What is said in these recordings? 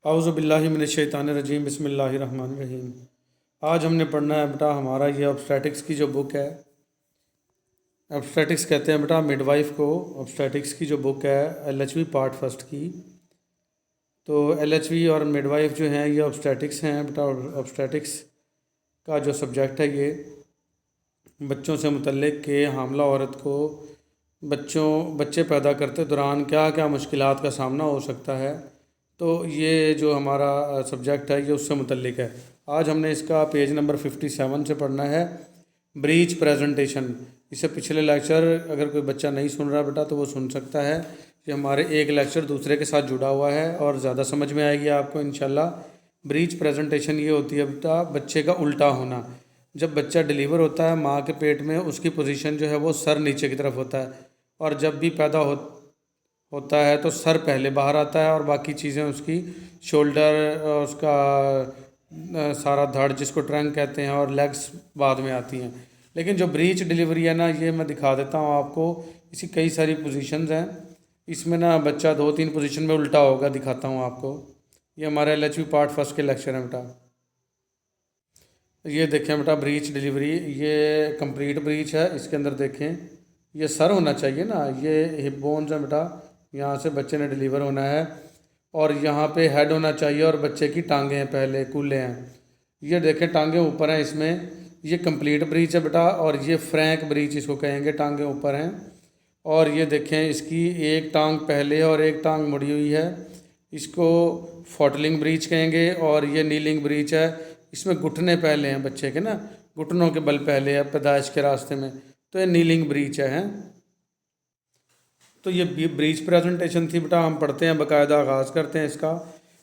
औज़ुबिल्लाहिमिनश्शैतानिर्रजीम बिस्मिल्लाहिर्रहमानिर्रहीम। आज हमने पढ़ना है बेटा हमारा ये ऑब्स्टेटिक्स की जो बुक है। ऑब्स्टेटिक्स कहते हैं बेटा मिडवाइफ को। ऑब्स्टेटिक्स की जो बुक है LHV पार्ट फर्स्ट की। तो LHV और मिडवाइफ जो हैं ये ऑब्स्टेटिक्स हैं बेटा। ऑब्स्टेटिक्स का जो सब्जेक्ट है ये बच्चों से मुतल्लिक़ के हामला औरत को बच्चे पैदा करते दौरान क्या क्या मुश्किलात का सामना हो सकता है। तो ये जो हमारा सब्जेक्ट है ये उससे मुतल्लिक़ है। आज हमने इसका पेज नंबर 57 से पढ़ना है, ब्रीच प्रेजेंटेशन। इससे पिछले लेक्चर अगर कोई बच्चा नहीं सुन रहा बेटा तो वो सुन सकता है। ये हमारे एक लेक्चर दूसरे के साथ जुड़ा हुआ है और ज़्यादा समझ में आएगी आपको इंशाल्लाह। ब्रीच प्रेजेंटेशन ये होती है बेटा बच्चे का उल्टा होना। जब बच्चा डिलीवर होता है माँ के पेट में, उसकी पोजीशन जो है वो सर नीचे की तरफ होता है, और जब भी पैदा होता है तो सर पहले बाहर आता है और बाकी चीज़ें उसकी शोल्डर, उसका सारा धड़ जिसको ट्रंक कहते हैं, और लेग्स बाद में आती हैं। लेकिन जो ब्रीच डिलीवरी है ना, ये मैं दिखा देता हूँ आपको। इसकी कई सारी पोजीशंस हैं। इसमें ना बच्चा 2-3 पोजीशन में उल्टा होगा, दिखाता हूँ आपको। ये हमारे LHV पार्ट फर्स्ट के लेक्चर हैं बेटा। ये देखें बेटा ब्रीच डिलीवरी, ये कंप्लीट ब्रीच है। इसके अंदर देखें ये सर होना चाहिए ना, ये हिप बोन्स है बेटा, यहाँ से बच्चे ने डिलीवर होना है, और यहाँ पे हेड होना चाहिए और बच्चे की टांगें हैं, पहले कूल्हे हैं। ये देखें टांगें ऊपर हैं इसमें। ये कंप्लीट ब्रीच है बेटा, और ये फ्रैंक ब्रीच इसको कहेंगे, टांगें ऊपर हैं। और ये देखें इसकी एक टांग पहले है और एक टांग मुड़ी हुई है, इसको फॉटलिंग ब्रीच कहेंगे। और ये नीलिंग ब्रीच है, इसमें घुटने पहले हैं बच्चे के ना, घुटनों के बल पहले है पैदाइश के रास्ते में, तो ये नीलिंग ब्रीच है। तो ये ब्रीच प्रेजेंटेशन थी बेटा। हम पढ़ते हैं बाकायदा, आगाज़ करते हैं इसका।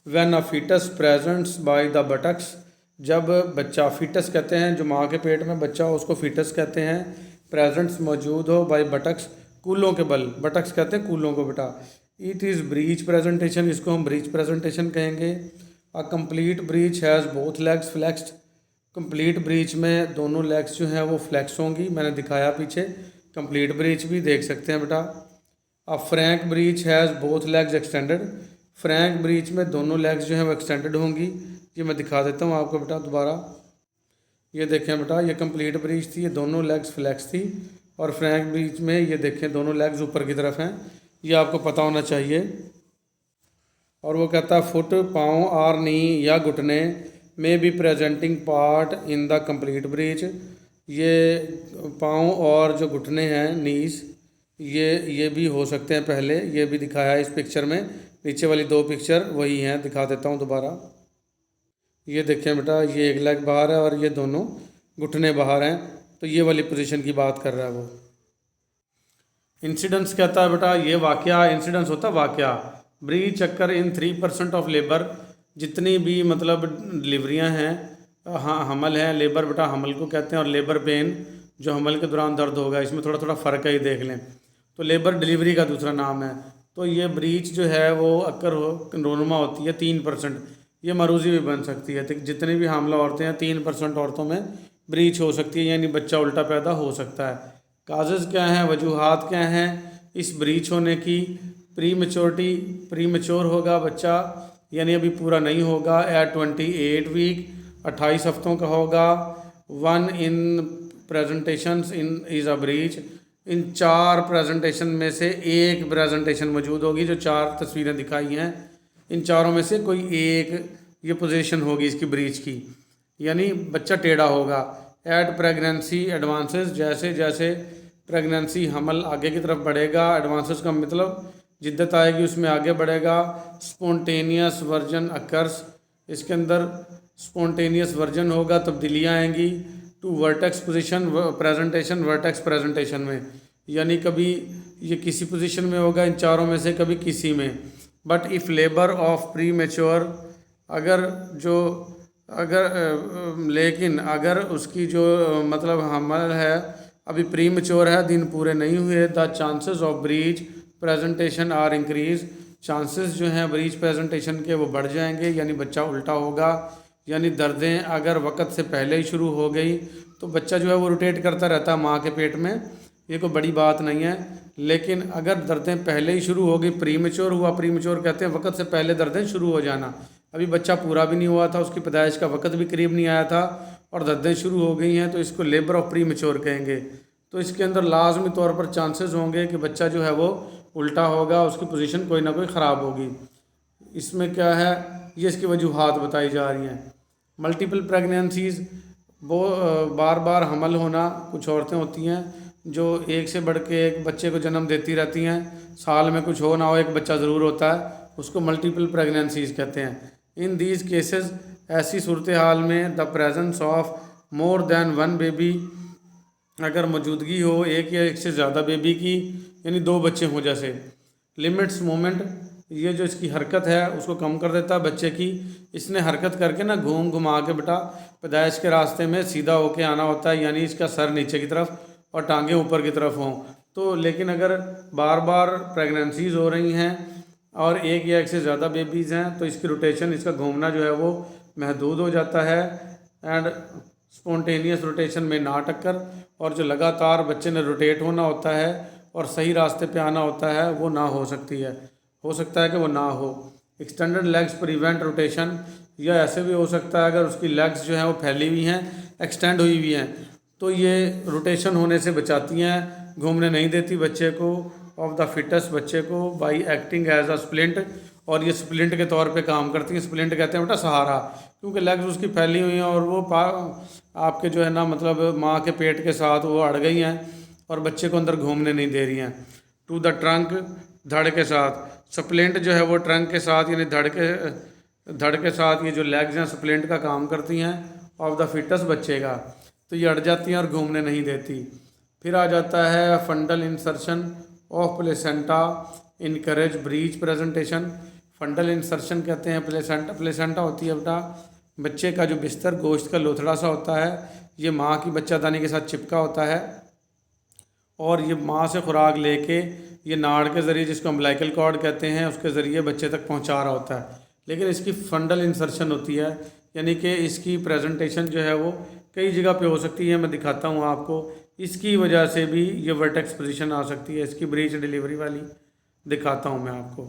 When a fetus presents by the buttocks, जब बच्चा, फीटस कहते हैं जो माँ के पेट में बच्चा हो उसको फीटस कहते हैं। प्रेजेंट्स मौजूद हो बाय बटक्स, कूलों के बल, बटक्स कहते हैं कूलों को बेटा। इट इज़ ब्रीच प्रेजेंटेशन, इसको हम ब्रीच प्रेजेंटेशन कहेंगे। A complete breach has both legs flexed, complete breach में दोनों लेग्स जो हैं वो फ्लेक्स होंगी, मैंने दिखाया पीछे। कंप्लीट ब्रीच भी देख सकते हैं बेटा। A frank breech has both legs extended, frank breech में दोनों लेग्स जो हैं वो एक्सटेंडेड होंगी। ये मैं दिखा देता हूँ आपको बेटा दोबारा। ये देखें बेटा, ये कंप्लीट ब्रीच थी, ये दोनों लेग्स फ्लेक्स थी, और फ्रैंक ब्रीच में ये देखें दोनों लेग्स ऊपर की तरफ हैं। ये आपको पता होना चाहिए। और वो कहता है फुट, पाँव और नी या घुटने में भी presenting part in the complete breach. ये पाँव और जो घुटने हैं, नीज, ये भी हो सकते हैं पहले। ये भी दिखाया है इस पिक्चर में, नीचे वाली 2 पिक्चर वही हैं, दिखा देता हूँ दोबारा। ये देखें बेटा, ये एक लेग बाहर है और ये दोनों घुटने बाहर हैं, तो ये वाली पोजीशन की बात कर रहा है वो। इंसिडेंस कहता है बेटा, ये वाकया, इंसिडेंस होता है वाकया। Breach occur in 3% of labour, जितनी भी मतलब डिलीवरियाँ हैं, हाँ हमल है, लेबर बेटा हमल को कहते हैं, और लेबर पेन जो हमल के दौरान दर्द होगा, इसमें थोड़ा थोड़ा फ़र्क है, ये देख लें। तो लेबर डिलीवरी का दूसरा नाम है। तो ये ब्रीच जो है वो अक्कर रोनुमा होती है 3%। ये मरूजी भी बन सकती है, तो जितनी भी हामला औरतें हैं 3% औरतों में ब्रीच हो सकती है, यानी बच्चा उल्टा पैदा हो सकता है। काजेज़ क्या हैं, वजूहात क्या हैं इस ब्रीच होने की? प्री मेच्योरिटी, प्री मेच्योर होगा बच्चा, यानी अभी पूरा नहीं होगा। एट 28 वीक, 28 हफ्तों का होगा। 1 in presentations in is a breech, in 4 presentation में से एक प्रेजेंटेशन मौजूद होगी। जो 4 तस्वीरें दिखाई हैं, इन चारों में से कोई एक ये पोजीशन होगी इसकी ब्रीच की, यानी बच्चा टेढ़ा होगा। एट प्रेगनेंसी एडवांसेस, जैसे जैसे प्रेगनेंसी हमल आगे की तरफ बढ़ेगा, एडवांसेस का मतलब जिद्दत आएगी उसमें आगे बढ़ेगा। स्पॉन्टेनियस वर्जन अकर्स, इसके अंदर स्पॉन्टेनियस वर्जन होगा, तब्दीलियाँ आएंगी। To vertex position presentation, vertex presentation में, यानी कभी ये किसी पोजीशन में होगा इन चारों में से, कभी किसी में। But if labour of pre mature, लेकिन अगर उसकी जो मतलब हमल है अभी प्री मेच्योर है, दिन पूरे नहीं हुए, the chances of breech presentation are increase, chances जो हैं ब्रीच प्रेजेंटेशन के वो बढ़ जाएंगे, यानी बच्चा उल्टा होगा। यानी दर्दें अगर वक़्त से पहले ही शुरू हो गई तो बच्चा जो है वो रोटेट करता रहता है माँ के पेट में, ये कोई बड़ी बात नहीं है। लेकिन अगर दर्दें पहले ही शुरू हो गई, प्री मेच्योर हुआ, प्री मेच्योर कहते हैं वक़्त से पहले दर्दें शुरू हो जाना, अभी बच्चा पूरा भी नहीं हुआ था, उसकी पैदाइश का वक़्त भी करीब नहीं आया था और दर्दें शुरू हो गई हैं, तो इसको लेबर ऑफ प्री मैच्योर कहेंगे। तो इसके अंदर लाजमी तौर पर चांसेस होंगे कि बच्चा जो है वो उल्टा होगा, उसकी पोजीशन कोई ना कोई ख़राब होगी। इसमें क्या है, ये इसकी वजूहात बताई जा रही हैं। मल्टीपल प्रेगनेंसीज़, वो बार बार हमल होना। कुछ औरतें होती हैं जो एक से बढ़ के एक बच्चे को जन्म देती रहती हैं, साल में कुछ हो ना हो एक बच्चा ज़रूर होता है, उसको मल्टीपल प्रेगनेंसीज़ कहते हैं। इन दीज केसेस, ऐसी सूरत हाल में the presence of more than one baby, अगर मौजूदगी हो एक या एक से ज़्यादा बेबी की, यानी 2 बच्चे हों जैसे, लिमिट्स मूवमेंट, ये जो इसकी हरकत है उसको कम कर देता है बच्चे की। इसने हरकत करके ना घूम घुमा के बेटा पैदाइश के रास्ते में सीधा होके आना होता है, यानी इसका सर नीचे की तरफ और टांगें ऊपर की तरफ हों। तो लेकिन अगर बार बार प्रेगनेंसीज हो रही हैं और एक या एक से ज़्यादा बेबीज़ हैं, तो इसकी रोटेशन, इसका घूमना जो है वो महदूद हो जाता है। एंड स्पॉन्टेनियस रोटेशन में ना टक्कर, और जो लगातार बच्चे ने रोटेट होना होता है और सही रास्ते पे आना होता है वो ना हो सकती है, हो सकता है कि वो ना हो। एक्सटेंडेड लेग्स प्रिवेंट रोटेशन, या ऐसे भी हो सकता है अगर उसकी लेग्स जो हैं वो फैली हुई हैं, एक्सटेंड हुई हुई हैं, तो ये रोटेशन होने से बचाती हैं, घूमने नहीं देती बच्चे को, ऑफ द फिटस, बच्चे को, by acting as a splint, और ये स्प्लिंट के तौर पे काम करती हैं। स्प्लिंट कहते हैं बेटा सहारा, क्योंकि लेग्स उसकी फैली हुई हैं और वो आपके जो है ना मतलब माँ के पेट के साथ वो अड़ गई हैं और बच्चे को अंदर घूमने नहीं दे रही हैं। टू द ट्रंक, धड़ के साथ, स्प्लिंट जो है वो ट्रंक के साथ यानी धड़ के साथ ये जो लेग्स हैं स्प्लिंट का काम करती हैं ऑफ द फिटस, बच्चे का, तो ये अड़ जाती हैं और घूमने नहीं देती। फिर आ जाता है फंडल insertion of placenta encourage breech presentation. फंडल insertion कहते हैं प्लेसेंटा, प्लेसेंटा होती है बेटा बच्चे का जो बिस्तर, गोश्त का लोथड़ा सा होता है, ये माँ की बच्चादानी के साथ चिपका होता है और ये माँ से खुराक लेके ये नाड़ के ज़रिए, जिसको अम्बिलिकल कॉर्ड कहते हैं, उसके ज़रिए बच्चे तक पहुँचा रहा होता है। लेकिन इसकी फंडल इंसर्शन होती है, यानी कि इसकी प्रेजेंटेशन जो है वो कई जगह पे हो सकती है। मैं दिखाता हूँ आपको, इसकी वजह से भी ये वर्टेक्स पोजीशन आ सकती है। इसकी ब्रीच डिलीवरी वाली दिखाता हूँ मैं आपको।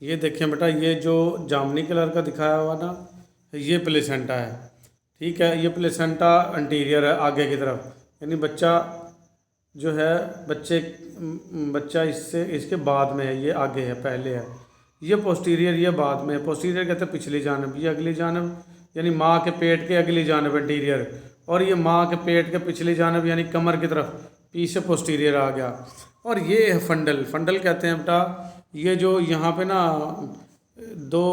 ये देखें बेटा, ये जो जामुनी कलर का दिखाया हुआ ना, ये प्लेसेंटा है, ठीक है। ये प्लेसेंटा अंटीरियर है, आगे की तरफ, यानी बच्चा जो है बच्चा इससे इसके बाद में है, ये आगे है, पहले है। ये पोस्टीरियर, ये बाद में है। पोस्टीरियर कहते हैं पिछली जानब, ये अगली जानब, यानी माँ के पेट के अगली जानब एंटीरियर, और ये माँ के पेट के पिछली जानब यानी कमर की तरफ, पीछे पोस्टीरियर आ गया। और ये है फंडल। फंडल कहते हैं बेटा ये जो यहाँ पे ना 2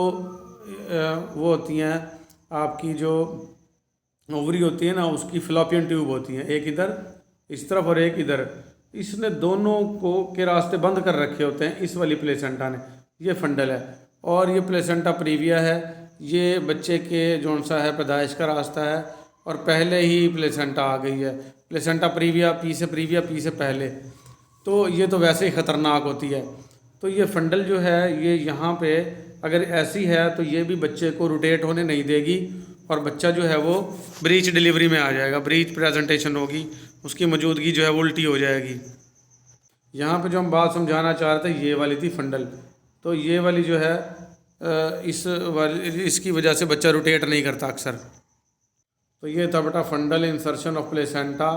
वो होती हैं आपकी, जो ओवरी होती है ना, उसकी फ्लॉपियन ट्यूब होती हैं, एक इधर इस तरफ और एक इधर। इसने दोनों को के रास्ते बंद कर रखे होते हैं इस वाली प्लेसेंटा ने। ये फंडल है और ये प्लेसेंटा प्रीविया है। ये बच्चे के जौन सा है पैदाइश का रास्ता है और पहले ही प्लेसेंटा आ गई है। प्लेसेंटा प्रीविया, पी से प्रीविया, पी से पहले, तो ये तो वैसे ही ख़तरनाक होती है। तो ये फंडल जो है ये यहाँ पे अगर ऐसी है तो ये भी बच्चे को रोटेट होने नहीं देगी और बच्चा जो है वो ब्रीच डिलीवरी में आ जाएगा, ब्रीच प्रेजेंटेशन होगी, उसकी मौजूदगी जो है वो उल्टी हो जाएगी। यहाँ पे जो हम बात समझाना चाह रहे थे ये वाली थी फंडल, तो ये वाली जो है इसकी वजह से बच्चा रोटेट नहीं करता अक्सर। तो ये था बेटा फंडल इंसर्शन ऑफ प्लेसेंटा।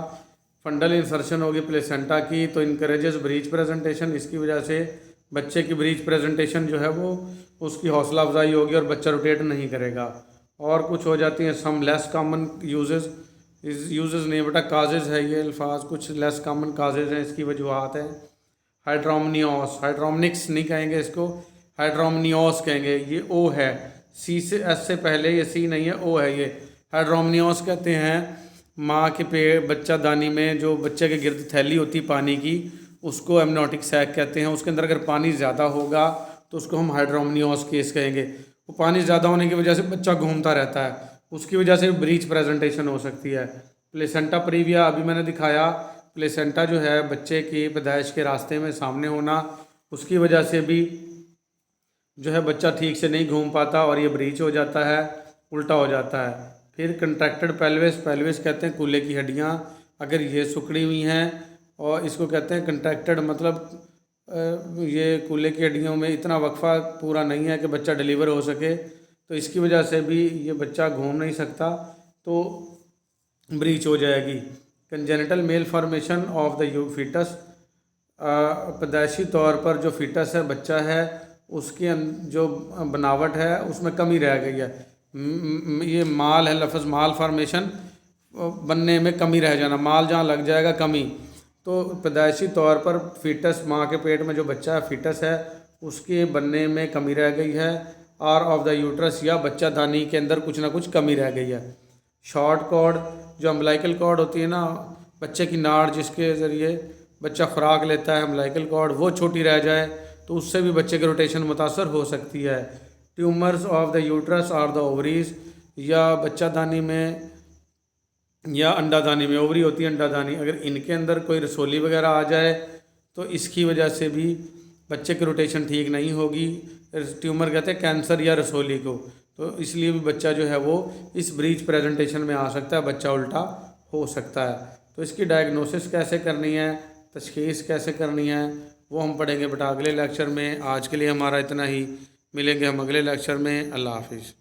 फंडल इंसर्शन होगी प्लेसेंटा की, तो इनकरेजेस ब्रीच प्रेजेंटेशन, इसकी वजह से बच्चे की ब्रीच प्रेजेंटेशन जो है वो उसकी हौसला अफजाई होगी और बच्चा रोटेट नहीं करेगा। और कुछ हो जाती हैं सम लेस कॉमन यूजेस नहीं बेटा, काजेज़ है ये अल्फाज, कुछ लेस कॉमन काजेज़ हैं, इसकी वजूहत है। हाइड्रोमनियोस, हाइड्रोमनिक्स नहीं कहेंगे इसको, हाइड्रोमनियोस कहेंगे। ये ओ है, सी से एस से पहले, ये सी नहीं है, ओ है ये। हाइड्रोमनियोस कहते हैं माँ के पेट बच्चा दानी में जो बच्चे के गिर्द थैली होती पानी की, उसको एमनोटिक सैक कहते हैं। उसके अंदर अगर पानी ज़्यादा होगा तो उसको हम हाइड्रोमनियोस केस कहेंगे। वो पानी ज़्यादा होने की वजह से बच्चा घूमता रहता है, उसकी वजह से ब्रीच प्रेजेंटेशन हो सकती है। प्लेसेंटा प्रीविया अभी मैंने दिखाया, प्लेसेंटा जो है बच्चे की पैदाइश के रास्ते में सामने होना, उसकी वजह से भी जो है बच्चा ठीक से नहीं घूम पाता और ये ब्रीच हो जाता है, उल्टा हो जाता है। फिर कंट्रैक्टेड पेल्विस, पेल्विस कहते हैं कूल्हे की हड्डियाँ, अगर ये सिकुड़ी हुई हैं, और इसको कहते हैं कंट्रैक्टेड, मतलब ये कूल्हे की हड्डियों में इतना वक्फा पूरा नहीं है कि बच्चा डिलीवर हो सके, तो इसकी वजह से भी ये बच्चा घूम नहीं सकता, तो ब्रीच हो जाएगी। Congenital malformation of the foetus, पैदाइशी तौर पर जो फीटस है, बच्चा है, उसकी जो बनावट है उसमें कमी रह गई है। ये माल है, लफ्ज़ माल फॉर्मेशन, बनने में कमी रह जाना, माल जहाँ लग जाएगा कमी, तो पैदाइशी तौर पर फीटस, माँ के पेट में जो बच्चा है फीटस है, उसके बनने में कमी रह गई है, और ऑफ द यूट्रस या बच्चा दानी के अंदर कुछ ना कुछ कमी रह गई है। शॉर्ट कॉर्ड, जो अम्बिलिकल कॉर्ड होती है ना, बच्चे की नाड़ जिसके ज़रिए बच्चा खुराक लेता है, अम्बिलिकल कॉर्ड, वो छोटी रह जाए तो उससे भी बच्चे की रोटेशन मुतासर हो सकती है। ट्यूमर्स ऑफ द यूट्रस और द ओवरीज, या बच्चा दानी में या अंडादानी में, ओवरी होती है अंडादानी, अगर इनके अंदर कोई रसोली वगैरह आ जाए तो इसकी वजह से भी बच्चे की रोटेशन ठीक नहीं होगी। ट्यूमर कहते हैं कैंसर या रसोली को, तो इसलिए भी बच्चा जो है वो इस ब्रीच प्रेजेंटेशन में आ सकता है, बच्चा उल्टा हो सकता है। तो इसकी डायग्नोसिस कैसे करनी है, तशख़ीस कैसे करनी है, वो हम पढ़ेंगे बेटा अगले लेक्चर में। आज के लिए हमारा इतना ही, मिलेंगे हम अगले लेक्चर में। अल्लाह हाफिज़।